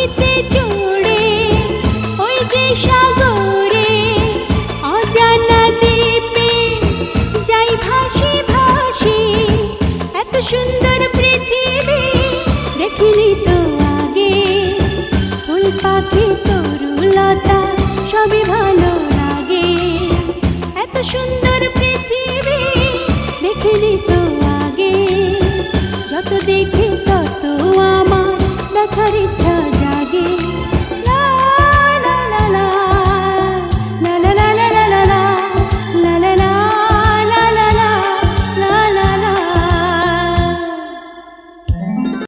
খুশিতে চড়ে ওই যে সাগরে অজানা দ্বীপে যাই ভাসি ভাসি। এত সুন্দর পৃথিবী দেখিনি তো আগে, ফুল পাখি তরুলতা সবই ভালো লাগে। এত সুন্দর পৃথিবী দেখিনি তো আগে, যত দেখি তত আমার দেখার